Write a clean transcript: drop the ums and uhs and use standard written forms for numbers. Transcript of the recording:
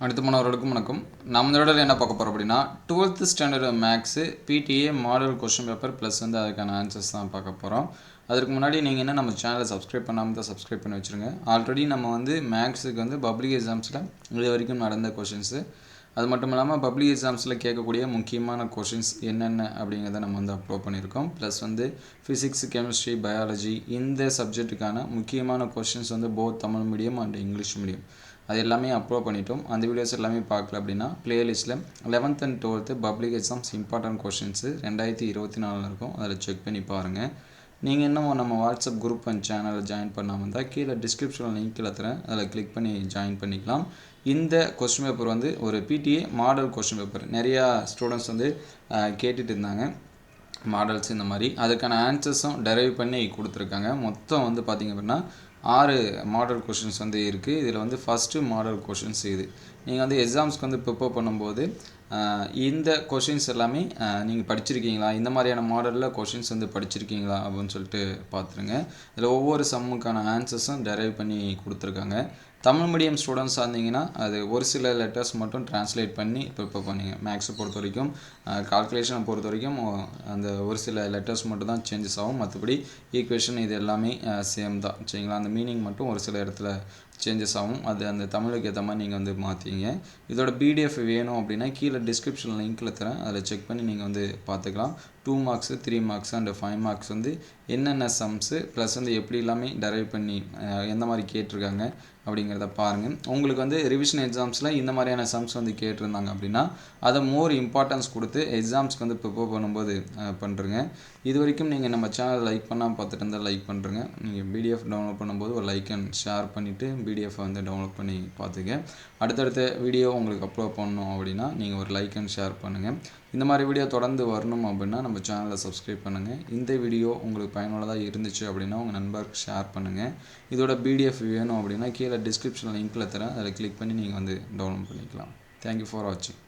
அடுத்த மாணவர்களுக்கும் வணக்கம். நம்ம இந்த வீடியோவில் என்ன பார்க்க போகிறோம் அப்படின்னா 12th standard maths PTA model question paper plus அதுக்கான ஆன்சர்ஸ் தான் பார்க்க போகிறோம். அதுக்கு முன்னாடி நீங்கள் என்ன நம்ம சேனலை சப்ஸ்கிரைப் பண்ணாமல் தான் சப்ஸ்கிரைப் பண்ணி வச்சுருங்க. ஆல்ரெடி நம்ம மேக்ஸுக்கு பப்ளிக் எக்ஸாம்ஸில் இது வரைக்கும் நடந்த கொஷின்ஸு, அது மட்டும் இல்லாமல் பப்ளிக் எக்ஸாம்ஸில் கேட்கக்கூடிய முக்கியமான கொஷின்ஸ் என்னென்ன அப்படிங்கிறத நம்ம அப்லோட் பண்ணியிருக்கோம். ப்ளஸ் ஃபிசிக்ஸ், கெமிஸ்ட்ரி, பயாலஜி இந்த சப்ஜெக்ட்டுக்கான முக்கியமான questions both Tamil medium and English medium அது எல்லாமே அப்லோட் பண்ணிட்டோம். அந்த வீடியோஸ் எல்லாமே பார்க்கல அப்படின்னா பிளேலிஸ்ட்டில் 11th and 12th public exams important questions 2024 இருக்கும், அதில் செக் பண்ணி பாருங்கள். நீங்கள் இன்னும் நம்ம வாட்ஸ்அப் குரூப் அண்ட் சேனலில் ஜாயின் பண்ணாமல் இருந்தால் கீழே டிஸ்கிரிப்ஷனில் லிங்க்கில் தரேன், அதில் கிளிக் பண்ணி ஜாயின் பண்ணிக்கலாம். இந்த கொஸ்டின் பேப்பர் ஒரு பிடிஏ மாடல் கொஸ்டின் பேப்பர் நிறையா ஸ்டூடெண்ட்ஸ் கேட்டுட்டு இருந்தாங்க. மாடல்ஸ் இந்த மாதிரி அதுக்கான ஆன்சர்ஸும் டெரைவ் பண்ணி கொடுத்துருக்காங்க. மொத்தம் பார்த்திங்க அப்படின்னா 6 மாடல் கொஷின்ஸ் இருக்குது. இதில் ஃபஸ்ட்டு மாடல் கொஷின்ஸ் இது. நீங்கள் எக்ஸாம்ஸ்க்கு ப்ரிப்பேர் பண்ணும்போது இந்த கொஷின்ஸ் எல்லாமே நீங்கள் படிச்சிருக்கீங்களா, இந்த மாதிரியான மாடலில் கொஷின்ஸ் படிச்சிருக்கீங்களா அப்படின்னு சொல்லிட்டு பார்த்துருங்க. இதில் ஒவ்வொரு சம்முக்கான ஆன்சர்ஸும் டெரைவ் பண்ணி கொடுத்துருக்காங்க. தமிழ் மீடியம் ஸ்டூடெண்ட்ஸாக இருந்தீங்கன்னா அது ஒரு சில லெட்டர்ஸ் மட்டும் ட்ரான்ஸ்லேட் பண்ணி ப்ரிப்பேர் பண்ணிங்க. மேக்ஸை பொறுத்த வரைக்கும் கால்குலேஷனை பொறுத்த வரைக்கும் அந்த ஒரு சில லெட்டர்ஸ் மட்டும் தான் சேஞ்சஸ் ஆகும். மற்றபடி ஈக்குவேஷன் இது எல்லாமே சேம் தான், சரிங்களா. அந்த மீனிங் மட்டும் ஒரு சில இடத்துல சேஞ்சஸ் ஆகும். அது அந்த தமிழுக்கு ஏற்ற மாதிரி நீங்கள் மாற்றிங்க. இதோட பிடிஎஃப் வேணும் அப்படின்னா கீழே டிஸ்கிரிப்ஷன் லிங்க்கில் தரேன், அதில் செக் பண்ணி நீங்கள் பார்த்துக்கலாம். 2 மார்க்ஸு, 3 மார்க்ஸ் அண்ட் 5 மார்க்ஸ் என்னென்ன சம்ஸு ப்ளஸ் எப்படி எல்லாமே டெரைவ் பண்ணி எந்த மாதிரி கேட்டிருக்காங்க அப்படிங்கிறத பாருங்கள். உங்களுக்கு ரிவிஷன் எக்ஸாம்ஸில் இந்த மாதிரியான சம்ஸ் கேட்டிருந்தாங்க அப்படின்னா அதை மோர் இம்பார்ட்டன்ஸ் கொடுத்து எக்ஸாம்ஸ்க்கு ப்ரிப்பேர் பண்ணும்போது பண்ணுறங்க. இது வரைக்கும் நீங்கள் நம்ம சேனல் லைக் பண்ணாமல் பார்த்துட்டு இருந்தால் லைக் பண்ணுறங்க. நீங்கள் பிடிஎஃப் டவுன்லோட் பண்ணும்போது ஒரு லைக் அண்ட் ஷேர் பண்ணிவிட்டு பிடிஎஃப் டவுன்லோட் பண்ணி பார்த்துக்க. அடுத்தடுத்த வீடியோ உங்களுக்கு அப்லோட் பண்ணணும் அப்படின்னா நீங்கள் ஒரு லைக் அண்ட் ஷேர் பண்ணுங்கள். இந்த மாதிரி வீடியோ தொடர்ந்து வரணும் அப்படின்னா நம்ம சேனலை சப்ஸ்கிரைப் பண்ணுங்கள். இந்த வீடியோ உங்களுக்கு பயனுள்ளதாக இருந்துச்சு அப்படின்னா உங்கள் நண்பருக்கு ஷேர் பண்ணுங்கள். இதோட பிடிஎஃப் வேணும் அப்படின்னா கீழே டிஸ்கிரிப்ஷனில் லிங்க்கில் தரேன், அதில் கிளிக் பண்ணி நீங்கள் டவுன்லோட் பண்ணிக்கலாம். தேங்க்யூ ஃபார் வாட்சிங்.